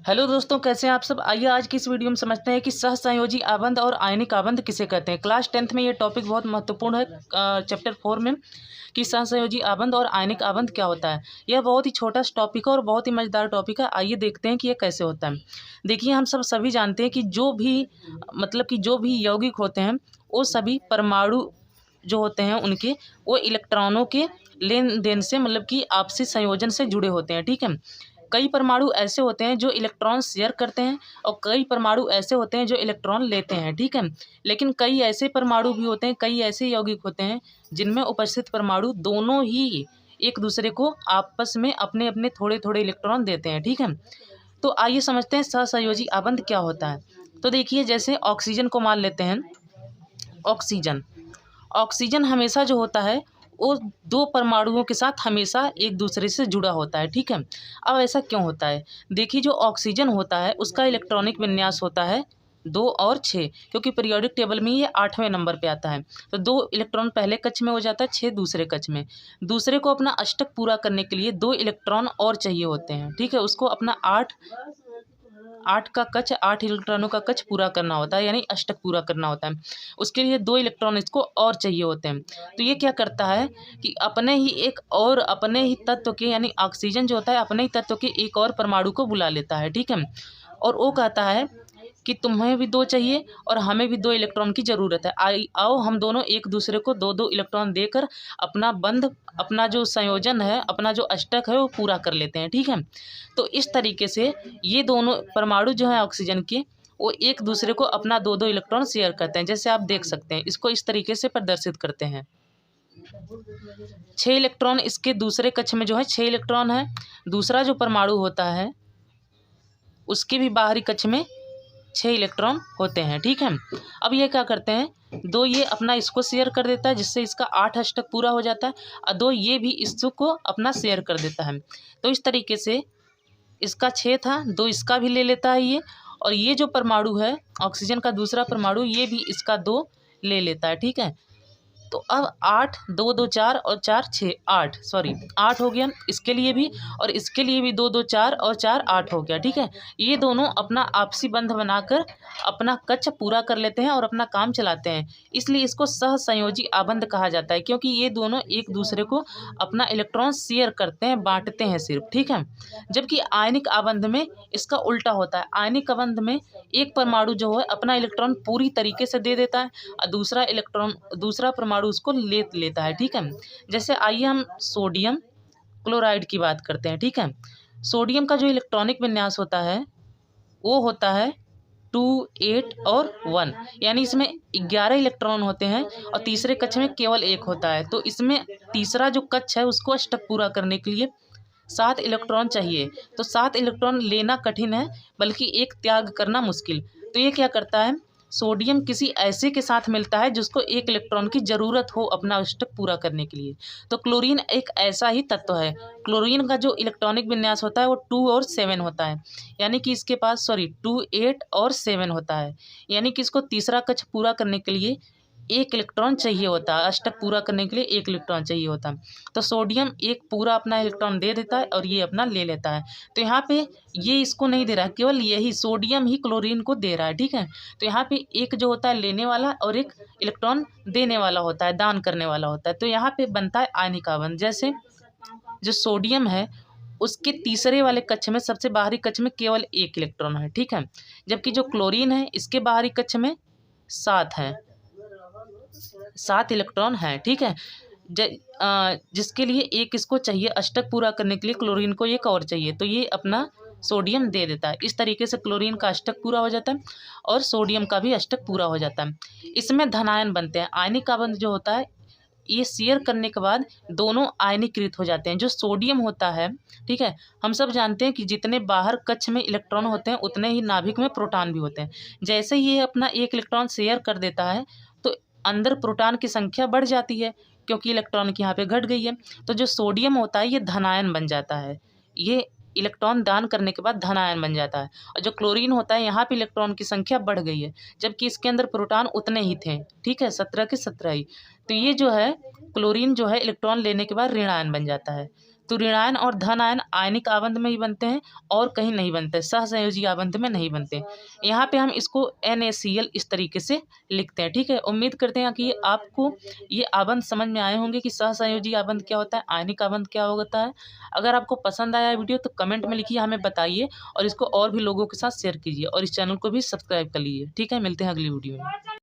Hello दोस्तों, कैसे हैं आप सब। आइए आज की इस वीडियो में समझते हैं कि सहसंयोजी आबंध और आयनिक आबंध किसे कहते हैं। क्लास 10th में ये टॉपिक बहुत महत्वपूर्ण है, चैप्टर 4 में, कि सहसंयोजी आबंध और आयनिक आबंध क्या होता है। यह बहुत ही छोटा टॉपिक है और बहुत ही मज़ेदार टॉपिक है। आइए देखते हैं कि यह कैसे होता है। देखिए, हम सभी जानते हैं कि जो भी यौगिक होते हैं वो सभी परमाणु जो होते हैं उनके, वो इलेक्ट्रॉनों के लेन देन से कि आपसी संयोजन से जुड़े होते हैं। ठीक है। कई परमाणु ऐसे होते हैं जो इलेक्ट्रॉन शेयर करते हैं और कई परमाणु ऐसे होते हैं जो इलेक्ट्रॉन लेते हैं। ठीक है। लेकिन कई ऐसे परमाणु भी होते हैं, कई ऐसे यौगिक होते हैं जिनमें उपस्थित परमाणु दोनों ही एक दूसरे को आपस में अपने अपने थोड़े थोड़े इलेक्ट्रॉन देते हैं। ठीक है। तो आइए समझते हैं सहसंयोजी आबंध क्या होता है। तो देखिए, जैसे ऑक्सीजन को मान लेते हैं। ऑक्सीजन ऑक्सीजन हमेशा जो होता है वो दो परमाणुओं के साथ हमेशा एक दूसरे से जुड़ा होता है। ठीक है। अब ऐसा क्यों होता है? देखिए, जो ऑक्सीजन होता है उसका इलेक्ट्रॉनिक विन्यास होता है 2 और 6, क्योंकि पीरियोडिक टेबल में ये 8वें नंबर पे आता है। तो 2 इलेक्ट्रॉन पहले कक्ष में हो जाता है, 6 दूसरे कक्ष में। दूसरे को अपना अष्टक पूरा करने के लिए 2 इलेक्ट्रॉन और चाहिए होते हैं। ठीक है। उसको अपना 8 इलेक्ट्रॉनों का कक्ष पूरा करना होता है, यानी अष्टक पूरा करना होता है। उसके लिए 2 इलेक्ट्रॉन इसको और चाहिए होते हैं। तो ये क्या करता है कि अपने ही तत्व के, यानी ऑक्सीजन जो होता है अपने ही तत्व के एक और परमाणु को बुला लेता है। ठीक है। और वो कहता है कि तुम्हें भी 2 चाहिए और हमें भी 2 इलेक्ट्रॉन की ज़रूरत है। आओ हम दोनों एक दूसरे को 2-2 इलेक्ट्रॉन देकर अपना जो संयोजन है, अपना जो अष्टक है वो पूरा कर लेते हैं। ठीक है। तो इस तरीके से ये दोनों परमाणु जो हैं ऑक्सीजन के, वो एक दूसरे को अपना 2-2 इलेक्ट्रॉन शेयर करते हैं। जैसे आप देख सकते हैं, इसको इस तरीके से प्रदर्शित करते हैं। 6 इलेक्ट्रॉन इसके दूसरे कक्ष में जो है 6 इलेक्ट्रॉन है। दूसरा जो परमाणु होता है उसके भी बाहरी कक्ष में 6 इलेक्ट्रॉन होते हैं। ठीक है। अब ये क्या करते हैं, 2 ये अपना इसको शेयर कर देता है जिससे इसका 8 अष्टक पूरा हो जाता है, और 2 ये भी इसको अपना शेयर कर देता है। तो इस तरीके से इसका 6 था, 2 इसका भी ले लेता है ये, और ये जो परमाणु है ऑक्सीजन का दूसरा परमाणु, ये भी इसका 2 ले लेता है। ठीक है। तो अब 8, 2 2 4 और 4 6 8, सॉरी 8 हो गया इसके लिए भी, और इसके लिए भी 2 2 4 और 4 8 हो गया। ठीक है। ये दोनों अपना आपसी बंध बनाकर अपना कक्ष पूरा कर लेते हैं और अपना काम चलाते हैं। इसलिए इसको सहसंयोजी आबंध कहा जाता है, क्योंकि ये दोनों एक दूसरे को अपना इलेक्ट्रॉन शेयर करते हैं, बांटते हैं सिर्फ। ठीक है। जबकि आयनिक आबंध में इसका उल्टा होता है। आयनिक आबंध में एक परमाणु जो है अपना इलेक्ट्रॉन पूरी तरीके से दे देता है और दूसरा परमाणु उसको ले लेता है। ठीक है। जैसे आइए हम सोडियम क्लोराइड की बात करते हैं। ठीक है। सोडियम का जो इलेक्ट्रॉनिक विन्यास होता है वो होता है 2 8 और 1, यानी इसमें 11 इलेक्ट्रॉन होते हैं और तीसरे कक्ष में केवल 1 होता है। तो इसमें तीसरा जो कक्ष है उसको अष्टक पूरा करने के लिए 7 इलेक्ट्रॉन चाहिए। तो 7 इलेक्ट्रॉन लेना कठिन है, बल्कि एक त्याग करना मुश्किल। तो ये क्या करता है, सोडियम किसी ऐसे के साथ मिलता है जिसको 1 इलेक्ट्रॉन की ज़रूरत हो अपना अष्टक पूरा करने के लिए। तो क्लोरीन एक ऐसा ही तत्व है। क्लोरीन का जो इलेक्ट्रॉनिक विन्यास होता है वो 2 और 7 होता है, यानी कि इसके पास 2 8 और 7 होता है, यानी कि इसको तीसरा कक्ष पूरा करने के लिए 1 इलेक्ट्रॉन चाहिए होता है। अष्टक पूरा करने के लिए 1 इलेक्ट्रॉन चाहिए होता है। तो सोडियम एक पूरा अपना इलेक्ट्रॉन दे देता है और ये अपना ले लेता है। तो यहाँ पे ये इसको नहीं दे रहा है, केवल यही सोडियम ही क्लोरीन को दे रहा है। ठीक है। तो यहाँ पे एक जो होता है लेने वाला और एक इलेक्ट्रॉन देने वाला होता है, दान करने वाला होता है। तो यहाँ पे बनता है आयनिक आबंध। जैसे जो सोडियम है उसके तीसरे वाले कक्ष में, सबसे बाहरी कक्ष में केवल 1 इलेक्ट्रॉन है। ठीक है। जबकि जो क्लोरीन है इसके बाहरी कक्ष में 7 है, 7 इलेक्ट्रॉन है। ठीक है। जिसके लिए एक इसको चाहिए अष्टक पूरा करने के लिए, क्लोरीन को एक और चाहिए, तो ये अपना सोडियम दे देता है। इस तरीके से क्लोरीन का अष्टक पूरा हो जाता है और सोडियम का भी अष्टक पूरा हो जाता है। इसमें धनायन बनते हैं। आयनिक आबंध जो होता है ये शेयर करने के बाद दोनों आयनीकृत हो जाते हैं। जो सोडियम होता है, ठीक है, हम सब जानते हैं कि जितने बाहर कक्ष में इलेक्ट्रॉन होते हैं उतने ही नाभिक में प्रोटॉन भी होते हैं। जैसे ही ये अपना 1 इलेक्ट्रॉन शेयर कर देता है तो अंदर प्रोटॉन की संख्या बढ़ जाती है, क्योंकि इलेक्ट्रॉन की यहाँ पे घट गई है। तो जो सोडियम होता है ये धनायन बन जाता है, ये इलेक्ट्रॉन दान करने के बाद धनायन बन जाता है। और जो क्लोरीन होता है यहाँ पे इलेक्ट्रॉन की संख्या बढ़ गई है, जबकि इसके अंदर प्रोटॉन उतने ही थे। ठीक है, 17 के 17 ही। तो ये जो है क्लोरीन जो है इलेक्ट्रॉन लेने के बाद ऋणायन बन जाता है। तो ऋणायन और धन आयन आयनिक आबंध में ही बनते हैं और कहीं नहीं बनते, सहसंयोजी आबंध में नहीं बनते। यहाँ पे हम इसको NaCl इस तरीके से लिखते हैं। ठीक है, उम्मीद करते हैं कि आपको ये आबंध समझ में आए होंगे कि सहसंयोजी आबंध क्या होता है, आयनिक आबंध क्या होता है। अगर आपको पसंद आया वीडियो तो कमेंट में लिखिए, हमें बताइए और इसको और भी लोगों के साथ शेयर कीजिए और इस चैनल को भी सब्सक्राइब कर लीजिए। ठीक है, मिलते हैं अगली वीडियो में।